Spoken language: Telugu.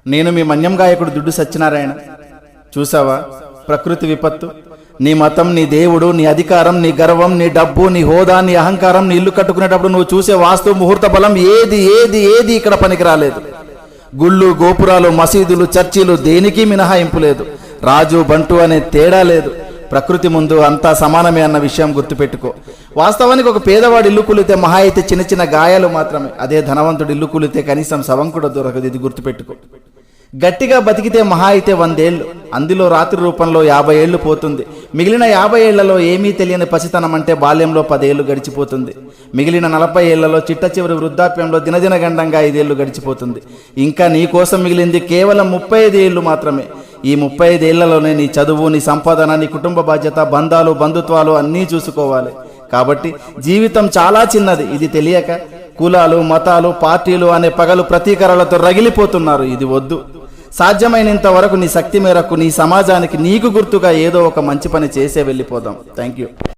నేను మీ మన్యం గాయకుడు దుడ్డు సత్యనారాయణ. చూసావా ప్రకృతి విపత్తు? నీ మతం, నీ దేవుడు, నీ అధికారం, నీ గర్వం, నీ డబ్బు, నీ హోదా, నీ అహంకారం, నీ ఇల్లు కట్టుకునేటప్పుడు నువ్వు చూసే వాస్తు ముహూర్త బలం ఏది ఏది ఏది ఇక్కడ పనికి రాలేదు. గుళ్ళు, గోపురాలు, మసీదులు, చర్చిలు దేనికి మినహాయింపు లేదు. రాజు బంటు అనే తేడా లేదు. ప్రకృతి ముందు అంతా సమానమే అన్న విషయం గుర్తుపెట్టుకో. వాస్తవానికి ఒక పేదవాడు ఇల్లు కూలితే మహా అయితే చిన్న చిన్న గాయాలు మాత్రమే. అదే ధనవంతుడు ఇల్లు కూలితే కనీసం శవం కూడా దొరకదు. ఇది గుర్తుపెట్టుకో. గట్టిగా బతికితే మహా అయితే 100 ఏళ్ళు, అందులో రాత్రి రూపంలో 50 ఏళ్ళు పోతుంది. మిగిలిన 50 ఏళ్లలో ఏమీ తెలియని పసితనం అంటే బాల్యంలో 10 ఏళ్ళు గడిచిపోతుంది. మిగిలిన 40 ఏళ్లలో చిట్ట చివరి వృద్ధాప్యంలో దినదిన గండంగా 5 ఏళ్ళు గడిచిపోతుంది. ఇంకా నీ కోసం మిగిలింది కేవలం 35 ఏళ్ళు మాత్రమే. ఈ 35 ఏళ్లలోనే నీ చదువు, నీ సంపాదన, నీ కుటుంబ బాధ్యత, బంధాలు, బంధుత్వాలు అన్నీ చూసుకోవాలి. కాబట్టి జీవితం చాలా చిన్నది. ఇది తెలియక కులాలు, మతాలు, పార్టీలు అనే పగలు ప్రతీకారాలతో రగిలిపోతున్నారు. ఇది వద్దు. సాధ్యమైనంత వరకు నీ శక్తి మేరకు నీ సమాజానికి నీకు గుర్తుగా ఏదో ఒక మంచి పని చేసే వెళ్ళిపోదాం. Thank you.